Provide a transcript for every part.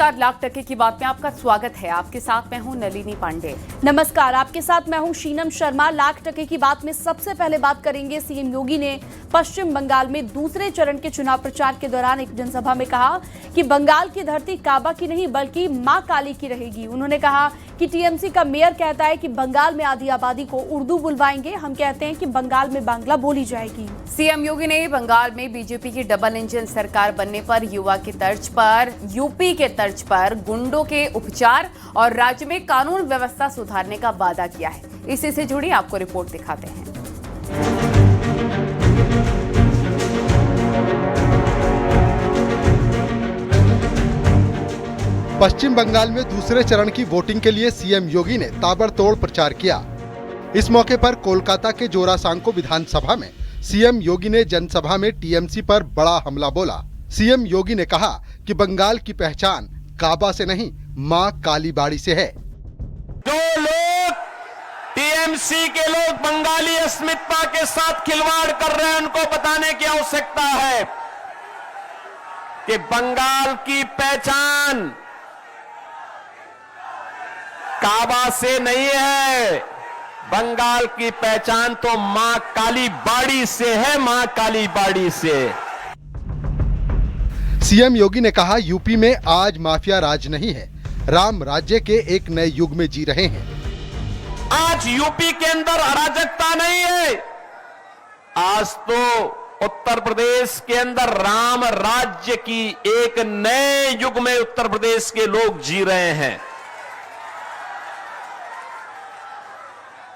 नमस्कार, लाख टके की बात में आपका स्वागत है। आपके साथ मैं हूं नलिनी पांडे। नमस्कार, आपके साथ मैं हूं शीनम शर्मा। लाख टके की बात में सबसे पहले बात करेंगे। सीएम योगी ने पश्चिम बंगाल में दूसरे चरण के चुनाव प्रचार के दौरान एक जनसभा में कहा कि बंगाल की धरती काबा की नहीं बल्कि मां काली की रहेगी। उन्होंने कहा कि टीएमसी का मेयर कहता है कि बंगाल में आधी आबादी को उर्दू बुलवाएंगे, हम कहते हैं कि बंगाल में बांग्ला बोली जाएगी। सीएम योगी ने बंगाल में बीजेपी की डबल इंजन सरकार बनने पर युवा की तर्ज पर, यूपी के तर्ज पर गुंडों के उपचार और राज्य में कानून व्यवस्था सुधारने का वादा किया है। इसी से जुड़ी आपको रिपोर्ट दिखाते हैं। पश्चिम बंगाल में दूसरे चरण की वोटिंग के लिए सीएम योगी ने ताबड़तोड़ प्रचार किया। इस मौके पर कोलकाता के जोरासांको विधानसभा में सीएम योगी ने जनसभा में टीएमसी पर बड़ा हमला बोला। सीएम योगी ने कहा कि बंगाल की पहचान काबा से नहीं मां कालीबाड़ी से है। जो लोग टीएमसी के लोग बंगाली अस्मिता के साथ खिलवाड़ कर रहे हैं, उनको बताने की आवश्यकता है कि बंगाल की पहचान काबा से नहीं है। बंगाल की पहचान तो मां कालीबाड़ी से है, मां कालीबाड़ी से। सीएम योगी ने कहा यूपी में आज माफिया राज नहीं है, राम राज्य के एक नए युग में जी रहे हैं। आज यूपी के अंदर अराजकता नहीं है, आज तो उत्तर प्रदेश के अंदर राम राज्य की एक नए युग में उत्तर प्रदेश के लोग जी रहे हैं।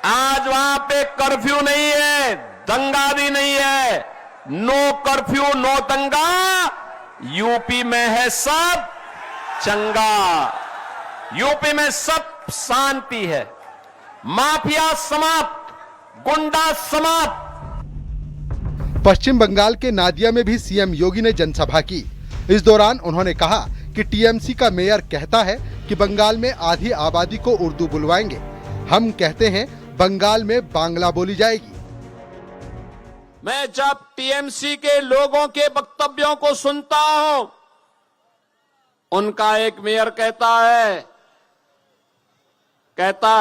आज वहां पे कर्फ्यू नहीं है, दंगा भी नहीं है। नो कर्फ्यू नो दंगा, यूपी में है सब चंगा, यूपी में सब शांति है। माफिया समाप्त, गुंडा समाप्त। पश्चिम बंगाल के नादिया में भी सीएम योगी ने जनसभा की। इस दौरान उन्होंने कहा कि टीएमसी का मेयर कहता है कि बंगाल में आधी आबादी को उर्दू बुलवाएंगे, हम कहते हैं बंगाल में बांग्ला बोली जाएगी। मैं जब टीएमसी के लोगों के वक्तव्यों को सुनता हूं, उनका एक मेयर कहता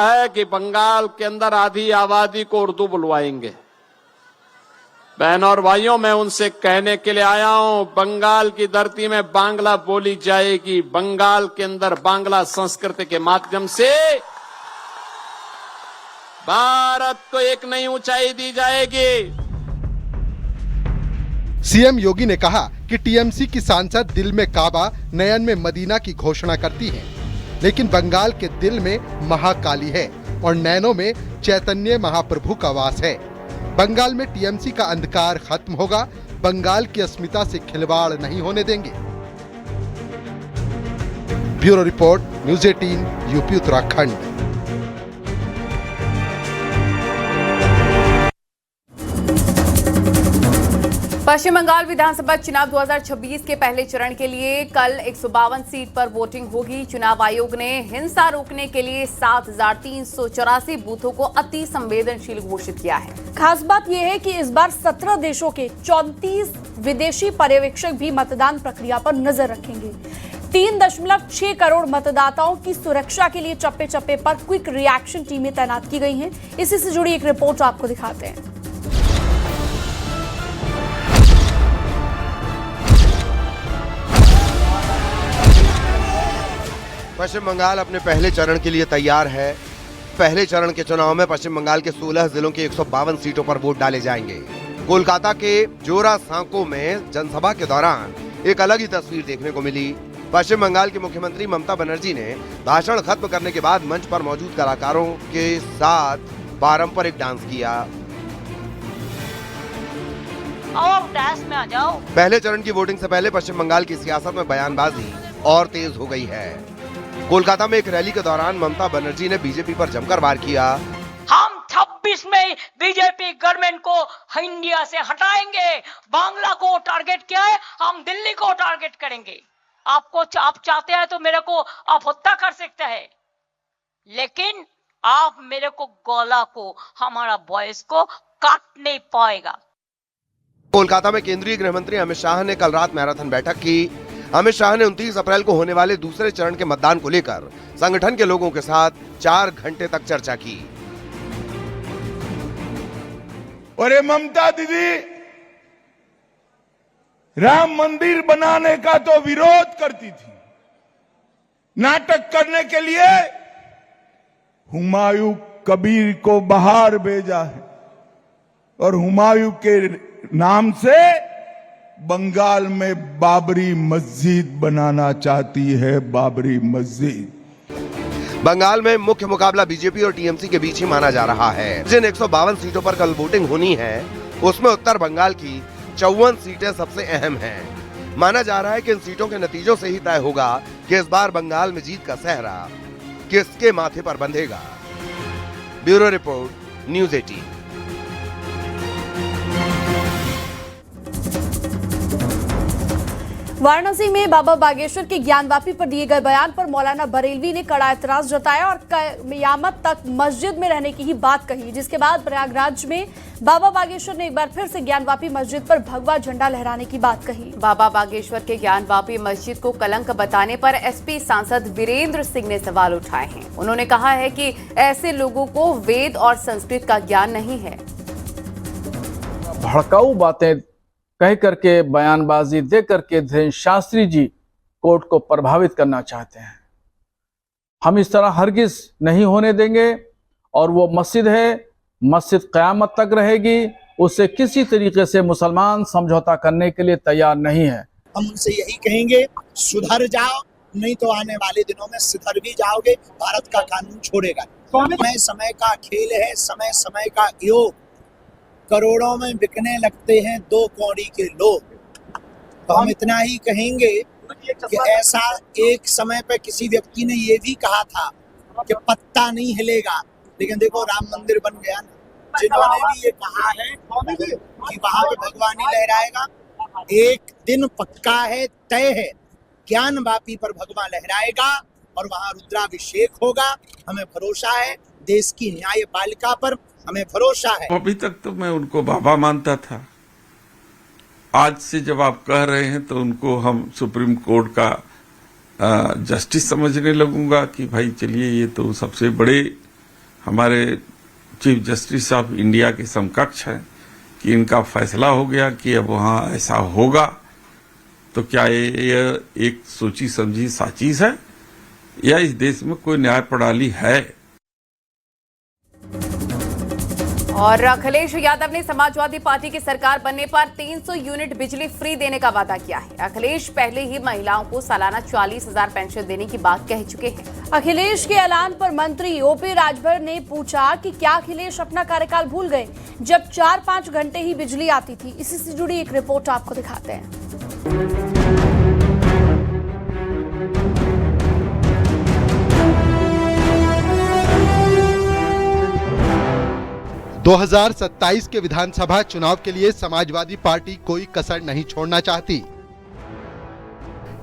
है कि बंगाल के अंदर आधी आबादी को उर्दू बुलवाएंगे। बहनों और भाइयों, मैं उनसे कहने के लिए आया हूं, बंगाल की धरती में बांग्ला बोली जाएगी। बंगाल के अंदर बांग्ला संस्कृति के माध्यम से भारत को एक नई ऊंचाई दी जाएगी। सीएम योगी ने कहा कि टीएमसी की सांसद दिल में काबा, नयन में मदीना की घोषणा करती हैं, लेकिन बंगाल के दिल में महाकाली है और नैनों में चैतन्य महाप्रभु का वास है। बंगाल में टीएमसी का अंधकार खत्म होगा, बंगाल की अस्मिता से खिलवाड़ नहीं होने देंगे। Bureau report, news 18, UP Uttarakhand. Paschim Bangal विधानसभा चुनाव 2026 के पहले चरण के लिए कल 152 सीट पर वोटिंग होगी। चुनाव आयोग ने हिंसा रोकने के लिए 7,384 बूथों को अति संवेदनशील घोषित किया है। खास बात यह है कि इस बार 17 देशों के 34 विदेशी पर्यवेक्षक भी मतदान प्रक्रिया पर नजर रखेंगे। 3.6 करोड़ मतदाताओं की सुरक्षा के लिए चप्पे चप्पे पर क्विक रिएक्शन टीमें तैनात की गई हैं। इसी से जुड़ी एक रिपोर्ट आपको दिखाते हैं। पश्चिम बंगाल अपने पहले चरण के लिए तैयार है। पहले चरण के चुनाव में पश्चिम बंगाल के 16 जिलों की 152 सीटों पर वोट डाले जाएंगे। कोलकाता के जोरासांको में जनसभा के दौरान एक अलग ही तस्वीर देखने को मिली। पश्चिम बंगाल की मुख्यमंत्री ममता बनर्जी ने भाषण खत्म करने के बाद मंच पर मौजूद कलाकारों के साथ पारंपरिक डांस किया। आओ डांस में आ जाओ। पहले चरण की वोटिंग से पहले पश्चिम बंगाल की सियासत में बयानबाजी और तेज हो गई है। कोलकाता में एक रैली के दौरान ममता बनर्जी ने बीजेपी पर जमकर वार किया। हम 26 में बीजेपी गवर्नमेंट को इंडिया से हटाएंगे। बांग्ला को टारगेट किया है, हम दिल्ली को टारगेट करेंगे। आप चाहते हैं तो मेरे को आप हत्या कर सकते हैं, लेकिन आप मेरे को गला को, हमारा वॉइस को काट नहीं पाएगा। कोलकाता में केंद्रीय गृह मंत्री अमित शाह ने कल रात मैराथन बैठक की। अमित शाह ने 29 अप्रैल को होने वाले दूसरे चरण के मतदान को लेकर संगठन के लोगों के साथ 4 घंटे तक चर्चा की। और ये ममता दीदी राम मंदिर बनाने का तो विरोध करती थी, नाटक करने के लिए हुमायूं कबीर को बाहर भेजा है और हुमायूं के नाम से बंगाल में बाबरी मस्जिद बनाना चाहती है, बाबरी मस्जिद। बंगाल में मुख्य मुकाबला बीजेपी और टीएमसी के बीच ही माना जा रहा है। जिन 152 सीटों पर कल वोटिंग होनी है उसमें उत्तर बंगाल की 54 सीटें सबसे अहम हैं। माना जा रहा है कि इन सीटों के नतीजों से ही तय होगा कि इस बार बंगाल में जीत का सेहरा किसके माथे पर बंधेगा। Bureau report, news 18। वाराणसी में बाबा बागेश्वर के ज्ञानवापी पर दिए गए बयान पर मौलाना बरेलवी ने कड़ा एतराज जताया और कयामत तक मस्जिद में रहने की ही बात कही, जिसके बाद प्रयागराज में बाबा बागेश्वर ने एक बार फिर से ज्ञानवापी मस्जिद पर भगवा झंडा लहराने की बात कही। बाबा बागेश्वर के ज्ञानवापी मस्जिद को कलंक बताने पर एसपी सांसद वीरेंद्र सिंह ने सवाल उठाए हैं। उन्होंने कहा है कि ऐसे लोगों को वेद और संस्कृत का ज्ञान नहीं है। भड़काऊ बातें कह करके, बयानबाजी दे करके धीरेन्द्र शास्त्री जी कोर्ट को प्रभावित करना चाहते हैं। हम इस तरह हरगिज नहीं होने देंगे और वो मस्जिद है, मस्जिद क़यामत तक रहेगी, उससे किसी तरीके से मुसलमान समझौता करने के लिए तैयार नहीं है। हम उनसे यही कहेंगे, सुधर जाओ, नहीं तो आने वाले दिनों में सिधर भी जाओगे, भारत का कानून छोड़ेगा। समय का खेल है, समय समय का योग। करोड़ों में बिकने लगते हैं 2 कौड़ी के लोग। तो हम इतना ही कहेंगे कि ऐसा एक समय पे किसी व्यक्ति ने ये भी कहा था कि पत्ता नहीं हिलेगा, लेकिन देखो राम मंदिर बन गया ना। जिन्होंने भी ये कहा है कि वहां पे भगवान ही लहराएगा, एक दिन पक्का है, तय है, ज्ञानवापी पर भगवान लहराएगा और वहां रुद्राभिषेक होगा। हमें भरोसा है देश की न्यायपालिका पर, हमें भरोसा है। अभी तक तो मैं उनको बाबा मानता था, आज से जब आप कह रहे हैं तो उनको हम सुप्रीम कोर्ट का जस्टिस समझने लगूंगा कि भाई चलिए ये तो सबसे बड़े हमारे चीफ जस्टिस ऑफ इंडिया के समकक्ष हैं कि इनका फैसला हो गया कि अब वहां ऐसा होगा। तो क्या ये एक सोची समझी साचीज है या इस देश में कोई न्याय प्रणाली है? और अखिलेश यादव ने समाजवादी पार्टी की सरकार बनने पर 300 यूनिट बिजली फ्री देने का वादा किया है। अखिलेश पहले ही महिलाओं को सालाना 40,000 पेंशन देने की बात कह चुके हैं। अखिलेश के ऐलान पर मंत्री ओपी राजभर ने पूछा कि क्या अखिलेश अपना कार्यकाल भूल गए जब 4-5 घंटे ही बिजली आती थी। इसी से जुड़ी एक रिपोर्ट आपको दिखाते हैं। 2027 के विधानसभा चुनाव के लिए समाजवादी पार्टी कोई कसर नहीं छोड़ना चाहती।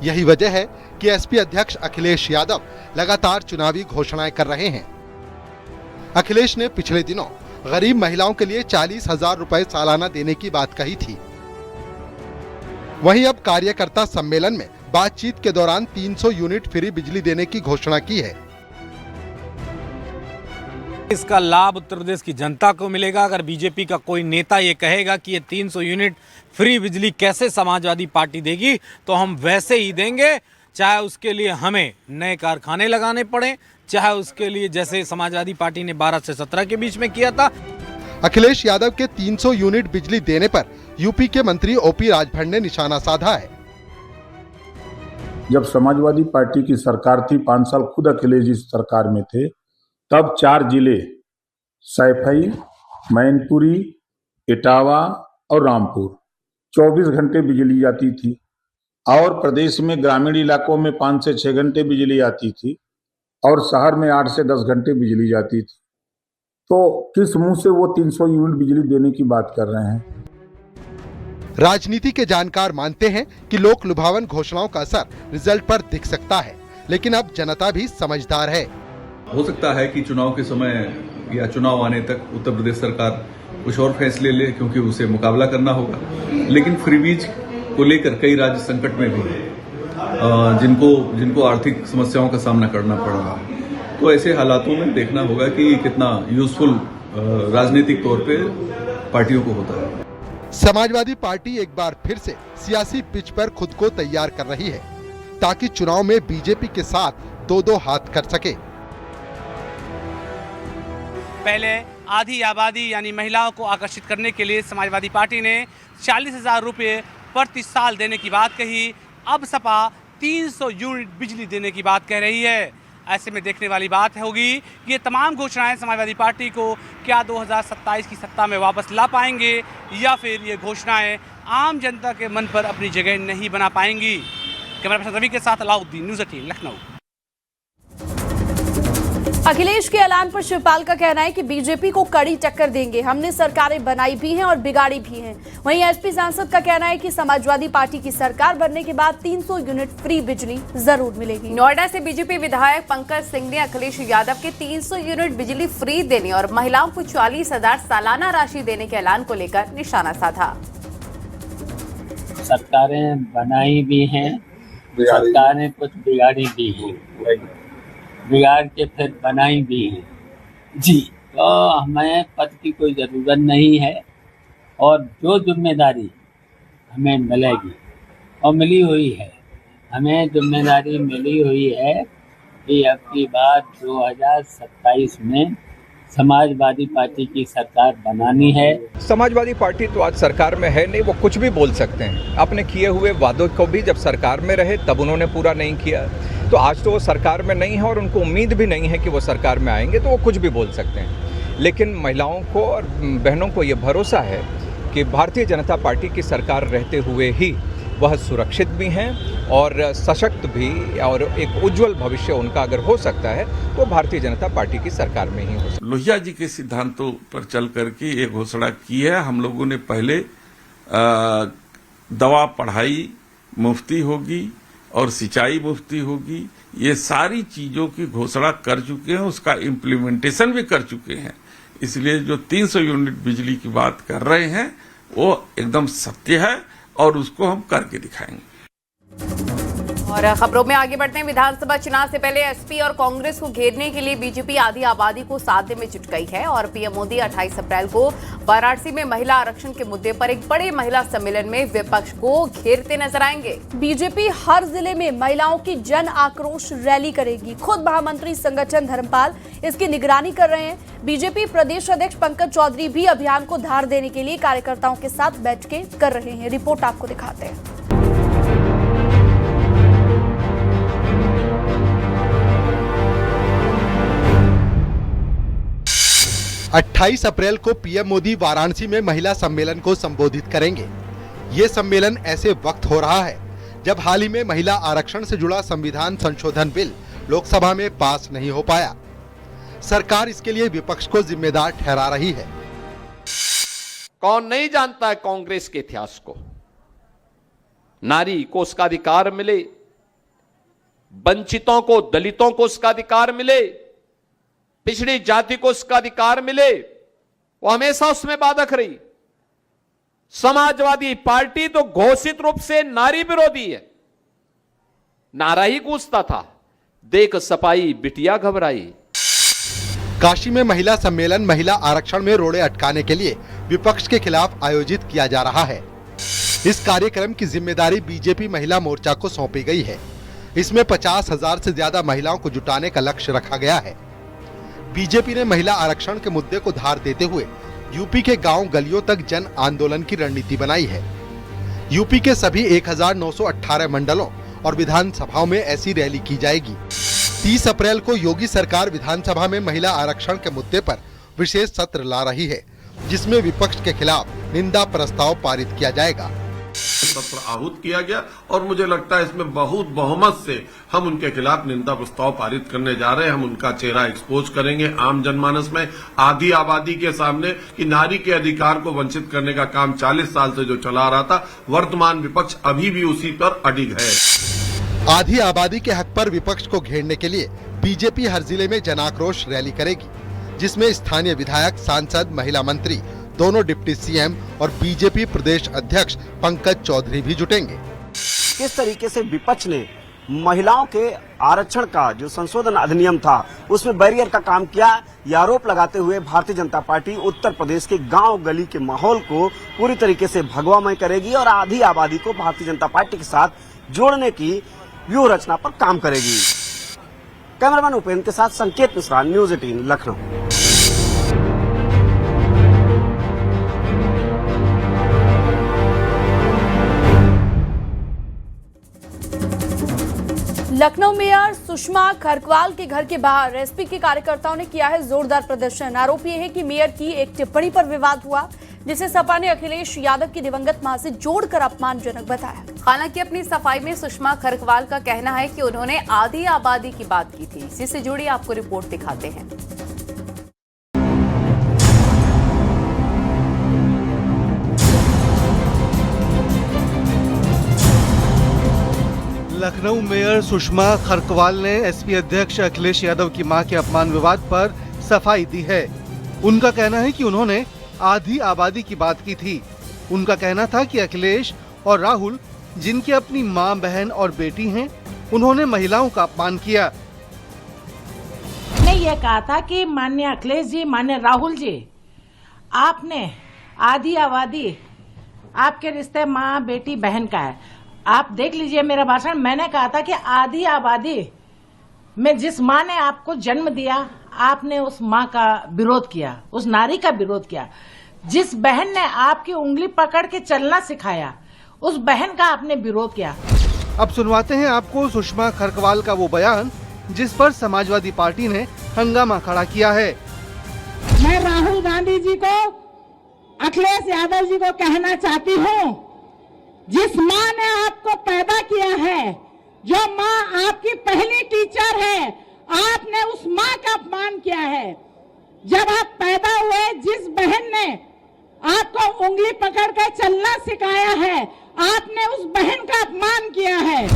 यही वजह है कि एसपी अध्यक्ष अखिलेश यादव लगातार चुनावी घोषणाएं कर रहे हैं। अखिलेश ने पिछले दिनों गरीब महिलाओं के लिए 40,000 रुपए सालाना देने की बात कही थी। वहीं अब कार्यकर्ता सम्मेलन में बातचीत के दौरान 300 यूनिट फ्री बिजली देने की घोषणा की है। इसका लाभ उत्तर प्रदेश की जनता को मिलेगा। अगर बीजेपी का कोई नेता ये कहेगा कि ये 300 यूनिट फ्री बिजली कैसे समाजवादी पार्टी देगी, तो हम वैसे ही देंगे, चाहे उसके लिए हमें नए कारखाने लगाने पड़े, चाहे उसके लिए जैसे समाजवादी पार्टी ने 12 से 17 के बीच में किया था। अखिलेश यादव के 300 यूनिट बिजली देने पर यूपी के मंत्री ओपी राजभर ने निशाना साधा है। जब समाजवादी पार्टी की सरकार थी, 5 साल खुद अखिलेश जी सरकार में थे, तब 4 जिले सैफई, मैनपुरी, इटावा और रामपुर 24 घंटे बिजली आती थी और प्रदेश में ग्रामीण इलाकों में 5 से 6 घंटे बिजली आती थी और शहर में 8 से 10 घंटे बिजली जाती थी। तो किस मुंह से वो 300 यूनिट बिजली देने की बात कर रहे हैं? राजनीति के जानकार मानते हैं कि लोक लुभावन घोषणाओं का असर रिजल्ट पर दिख सकता है, लेकिन अब जनता भी समझदार है। हो सकता है कि चुनाव के समय या चुनाव आने तक उत्तर प्रदेश सरकार कुछ और फैसले ले, क्योंकि उसे मुकाबला करना होगा। लेकिन फ्रीबीज को लेकर कई राज्य संकट में भी हैं जिनको आर्थिक समस्याओं का सामना करना पड़ रहा है। तो ऐसे हालातों में देखना होगा कि कितना यूजफुल राजनीतिक तौर पे पार्टियों को होता है। समाजवादी पार्टी एक बार फिर से सियासी पिच पर खुद को तैयार कर रही है ताकि चुनाव में बीजेपी के साथ दो हाथ कर सके। पहले आधी आबादी यानी महिलाओं को आकर्षित करने के लिए समाजवादी पार्टी ने 40,000 रुपये प्रति साल देने की बात कही। अब सपा 300 यूनिट बिजली देने की बात कह रही है। ऐसे में देखने वाली बात होगी कि ये तमाम घोषणाएं समाजवादी पार्टी को क्या 2027 की सत्ता में वापस ला पाएंगे या फिर ये घोषणाएं आम जनता के मन पर अपनी जगह नहीं बना पाएंगी। कैमरा पर्सन रवि के साथ अलाउद्दीन, न्यूज़ 18 लखनऊ। अखिलेश के ऐलान पर शिवपाल का कहना है कि बीजेपी को कड़ी टक्कर देंगे। हमने सरकारें बनाई भी हैं और बिगाड़ी भी हैं। वहीं एसपी सांसद का कहना है कि समाजवादी पार्टी की सरकार बनने के बाद 300 यूनिट फ्री बिजली जरूर मिलेगी। नोएडा से बीजेपी विधायक पंकज सिंह ने अखिलेश यादव के 300 यूनिट बिजली फ्री देने और महिलाओं को 40,000 सालाना राशि देने के ऐलान को लेकर निशाना साधा। सरकारें बनाई भी हैं, सरकारें कुछ बिगाड़ी भी हैं, बिगाड़ के फिर बनाई भी हैं जी। तो हमें पद की कोई ज़रूरत नहीं है और जो जिम्मेदारी हमें मिलेगी और मिली हुई है, हमें जिम्मेदारी मिली हुई है कि अब की बात 2027 में समाजवादी पार्टी की सरकार बनानी है। समाजवादी पार्टी तो आज सरकार में है नहीं, वो कुछ भी बोल सकते हैं। अपने किए हुए वादों को भी जब सरकार में रहे तब उन्होंने पूरा नहीं किया, तो आज तो वो सरकार में नहीं है और उनको उम्मीद भी नहीं है कि वो सरकार में आएंगे, तो वो कुछ भी बोल सकते हैं। लेकिन महिलाओं को और बहनों को ये भरोसा है कि भारतीय जनता पार्टी की सरकार रहते हुए ही वह सुरक्षित भी हैं और सशक्त भी, और एक उज्जवल भविष्य उनका अगर हो सकता है तो भारतीय जनता पार्टी की सरकार में ही हो सकता है। लोहिया जी के सिद्धांतों पर चल करके ये घोषणा की है। हम लोगों ने पहले दवा पढ़ाई मुफ्ती होगी और सिंचाई मुफ्ती होगी, ये सारी चीजों की घोषणा कर चुके हैं, उसका इम्प्लीमेंटेशन भी कर चुके हैं। इसलिए जो 300 यूनिट बिजली की बात कर रहे हैं वो एकदम सत्य है और उसको हम करके दिखाएंगे। और खबरों में आगे बढ़ते हैं। विधानसभा चुनाव से पहले एसपी और कांग्रेस को घेरने के लिए बीजेपी आधी आबादी को साधने में जुट गई है और पीएम मोदी 28 अप्रैल को वाराणसी में महिला आरक्षण के मुद्दे पर एक बड़े महिला सम्मेलन में विपक्ष को घेरते नजर आएंगे। बीजेपी हर जिले में महिलाओं की जन आक्रोश रैली करेगी। खुद महामंत्री संगठन धर्मपाल इसकी निगरानी कर रहे हैं। बीजेपी प्रदेश अध्यक्ष पंकज चौधरी भी अभियान को धार देने के लिए कार्यकर्ताओं के साथ बैठकें कर रहे हैं। रिपोर्ट आपको दिखाते हैं। 28 अप्रैल को पीएम मोदी वाराणसी में महिला सम्मेलन को संबोधित करेंगे। ये सम्मेलन ऐसे वक्त हो रहा है जब हाल ही में महिला आरक्षण से जुड़ा संविधान संशोधन बिल लोकसभा में पास नहीं हो पाया। सरकार इसके लिए विपक्ष को जिम्मेदार ठहरा रही है। कौन नहीं जानता है कांग्रेस के इतिहास को? नारी को उसका अधिकार मिले, वंचितों को, दलितों को उसका अधिकार मिले, पिछड़ी जाति को उसका अधिकार मिले, वो हमेशा उसमें बाधक रही। समाजवादी पार्टी तो घोषित रूप से नारी विरोधी है, नारा ही गूंजता था, देख सपाई बिटिया घबराई। काशी में महिला सम्मेलन महिला आरक्षण में रोड़े अटकाने के लिए विपक्ष के खिलाफ आयोजित किया जा रहा है। इस कार्यक्रम की जिम्मेदारी बीजेपी महिला मोर्चा को सौंपी गई है। इसमें 50,000 से ज्यादा महिलाओं को जुटाने का लक्ष्य रखा गया है। बीजेपी ने महिला आरक्षण के मुद्दे को धार देते हुए यूपी के गांव गलियों तक जन आंदोलन की रणनीति बनाई है। यूपी के सभी 1918 मंडलों और विधानसभाओं में ऐसी रैली की जाएगी। 30 अप्रैल को योगी सरकार विधानसभा में महिला आरक्षण के मुद्दे पर विशेष सत्र ला रही है, जिसमें विपक्ष के खिलाफ निंदा प्रस्ताव पारित किया जाएगा। सत्र आहूत किया गया और मुझे लगता है इसमें बहुत बहुमत से हम उनके खिलाफ निंदा प्रस्ताव पारित करने जा रहे हैं। हम उनका चेहरा एक्सपोज करेंगे आम जनमानस में, आधी आबादी के सामने, कि नारी के अधिकार को वंचित करने का काम 40 साल से जो चला रहा था, वर्तमान विपक्ष अभी भी उसी पर अडिग है। आधी आबादी के हक पर विपक्ष को घेरने के लिए बीजेपी हर जिले में जनाक्रोश रैली करेगी, जिसमें स्थानीय विधायक, सांसद, महिला मंत्री, दोनों डिप्टी सीएम और बीजेपी प्रदेश अध्यक्ष पंकज चौधरी भी जुटेंगे। किस तरीके से विपक्ष ने महिलाओं के आरक्षण का जो संशोधन अधिनियम था उसमें बैरियर का काम किया। यह आरोप लगाते हुए भारतीय जनता पार्टी उत्तर प्रदेश के गांव गली के माहौल को पूरी तरीके से भगवामय करेगी और आधी आबादी को भारतीय जनता पार्टी के साथ जोड़ने की व्यूह रचना पर काम करेगी। कैमरामैन उपेंद्र के साथ संकेत मिश्रा, न्यूज़ 18 लखनऊ। लखनऊ मेयर सुषमा खरकवाल के घर के बाहर एसपी के कार्यकर्ताओं ने किया है जोरदार प्रदर्शन। आरोप यह है कि मेयर की एक टिप्पणी पर विवाद हुआ, जिसे सपा ने अखिलेश यादव की दिवंगत मां से जोड़कर अपमानजनक बताया। हालांकि अपनी सफाई में सुषमा खरकवाल का कहना है कि उन्होंने आधी आबादी की बात की थी। इसी से जुड़ी आपको रिपोर्ट दिखाते हैं। लखनऊ मेयर सुषमा खरकवाल ने एसपी अध्यक्ष अखिलेश यादव की मां के अपमान विवाद पर सफाई दी है। उनका कहना है कि उन्होंने आधी आबादी की बात की थी। उनका कहना था कि अखिलेश और राहुल, जिनकी अपनी मां, बहन और बेटी हैं, उन्होंने महिलाओं का अपमान किया। ने यह कहा था कि माननीय अखिलेश जी, माननीय राहुल जी, आपने आधी आबादी आपके रिश्ते माँ, बेटी, बहन का है। आप देख लीजिए मेरा भाषण। मैंने कहा था कि आधी आबादी में जिस माँ ने आपको जन्म दिया, आपने उस माँ का विरोध किया, उस नारी का विरोध किया। जिस बहन ने आपकी उंगली पकड़ के चलना सिखाया, उस बहन का आपने विरोध किया। अब सुनवाते हैं आपको सुषमा खरकवाल का वो बयान जिस पर समाजवादी पार्टी ने हंगामा खड़ा किया है। मैं राहुल गांधी जी को, अखिलेश यादव जी को कहना चाहती हूँ, जिस माँ ने आपको पैदा किया है, जो माँ आपकी पहली टीचर है, आपने उस माँ का अपमान किया है। जब आप पैदा हुए, जिस बहन ने आपको उंगली पकड़ कर चलना सिखाया है, आपने उस बहन का अपमान किया है।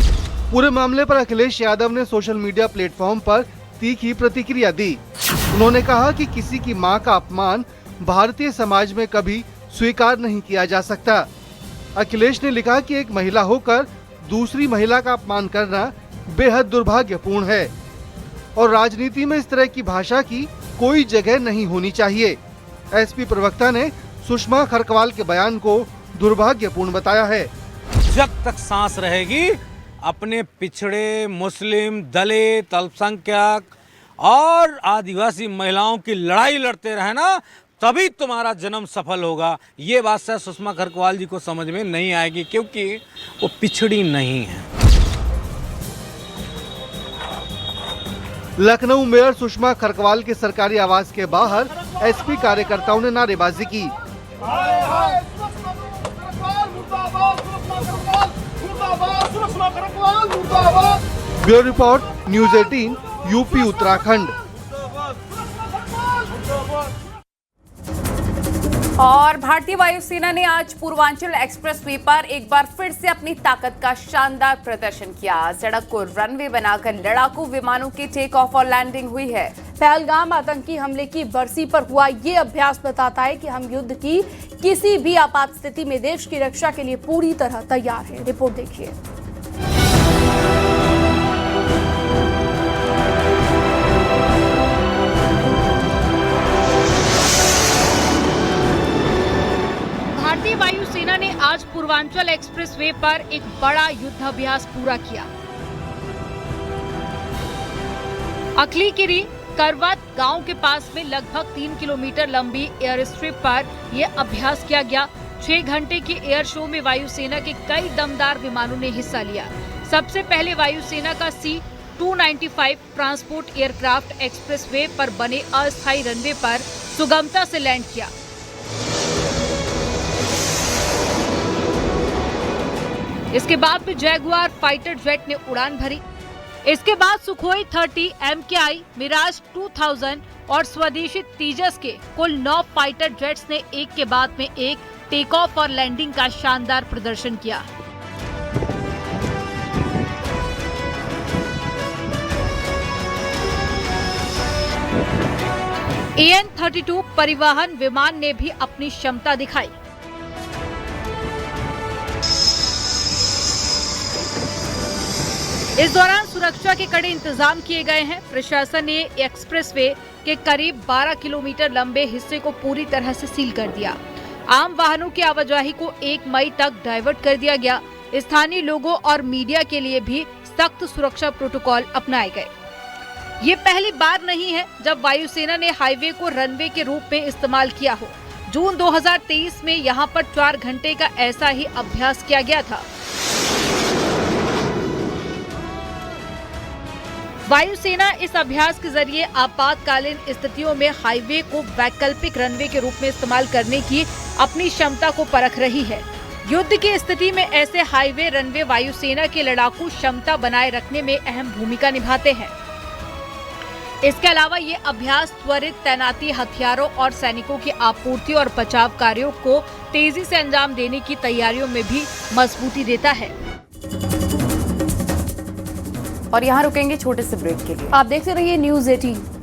पूरे मामले पर अखिलेश यादव ने सोशल मीडिया प्लेटफॉर्म पर तीखी प्रतिक्रिया दी। उन्होंने कहा कि किसी की मां का अपमान भारतीय समाज में कभी स्वीकार नहीं किया जा सकता। अखिलेश ने लिखा कि एक महिला होकर दूसरी महिला का अपमान करना बेहद दुर्भाग्यपूर्ण है और राजनीति में इस तरह की भाषा की कोई जगह नहीं होनी चाहिए। एसपी प्रवक्ता ने सुषमा खरकवाल के बयान को दुर्भाग्यपूर्ण बताया है। जब तक सांस रहेगी, अपने पिछड़े, मुस्लिम, दलित, अल्पसंख्यक और आदिवासी महिलाओं की लड़ाई लड़ते रहना, तभी तुम्हारा जन्म सफल होगा। ये बात शायद सुषमा खरकवाल जी को समझ में नहीं आएगी, क्योंकि वो पिछड़ी नहीं है। लखनऊ मेयर सुषमा खरकवाल के सरकारी आवास के बाहर एसपी कार्यकर्ताओं ने नारेबाजी की। Bureau report, news 18, UP Uttarakhand. और भारतीय वायुसेना ने आज पूर्वांचल एक्सप्रेसवे पर एक बार फिर से अपनी ताकत का शानदार प्रदर्शन किया। सड़क को रनवे बनाकर लड़ाकू विमानों की टेक ऑफ और लैंडिंग हुई है। पहलगाम आतंकी हमले की बरसी पर हुआ ये अभ्यास बताता है कि हम युद्ध की किसी भी आपात स्थिति में देश की रक्षा के लिए पूरी तरह तैयार हैं। रिपोर्ट देखिए। भारतीय वायुसेना ने आज पूर्वांचल एक्सप्रेसवे पर एक बड़ा युद्धाभ्यास पूरा किया। अखलीकिरी करवत गांव के पास में लगभग 3 किलोमीटर लंबी एयर स्ट्रिप पर यह अभ्यास किया गया। 6 घंटे के एयर शो में वायुसेना के कई दमदार विमानों ने हिस्सा लिया। सबसे पहले वायुसेना का C-295 ट्रांसपोर्ट एयरक्राफ्ट एक्सप्रेसवे पर बने अस्थायी रनवे पर सुगमता से लैंड किया। इसके बाद फिर जैगुआर फाइटर जेट ने उड़ान भरी। इसके बाद सुखोई 30, MKI, मिराज 2000 और स्वदेशी तेजस के कुल 9 फाइटर जेट्स ने एक के बाद में एक टेक ऑफ और लैंडिंग का शानदार प्रदर्शन किया। AN-32 परिवहन विमान ने भी अपनी क्षमता दिखाई। इस दौरान सुरक्षा के कड़े इंतजाम किए गए हैं। प्रशासन ने एक्सप्रेसवे के करीब 12 किलोमीटर लंबे हिस्से को पूरी तरह से सील कर दिया। आम वाहनों की आवाजाही को 1 मई तक डाइवर्ट कर दिया गया। स्थानीय लोगों और मीडिया के लिए भी सख्त सुरक्षा प्रोटोकॉल अपनाए गए। ये पहली बार नहीं है जब वायुसेना ने हाईवे को रनवे के रूप में इस्तेमाल किया हो। जून 2023 में यहां पर 4 घंटे का ऐसा ही अभ्यास किया गया था। वायुसेना इस अभ्यास के जरिए आपातकालीन स्थितियों में हाईवे को वैकल्पिक रनवे के रूप में इस्तेमाल करने की अपनी क्षमता को परख रही है। युद्ध की स्थिति में ऐसे हाईवे रनवे वायुसेना की लड़ाकू क्षमता बनाए रखने में अहम भूमिका निभाते हैं। इसके अलावा ये अभ्यास त्वरित तैनाती, हथियारों और सैनिकों की आपूर्ति और बचाव कार्यों को तेजी से अंजाम देने की तैयारियों में भी मजबूती देता है। और यहाँ रुकेंगे छोटे से ब्रेक के लिए। आप देखते रहिए न्यूज़ 18।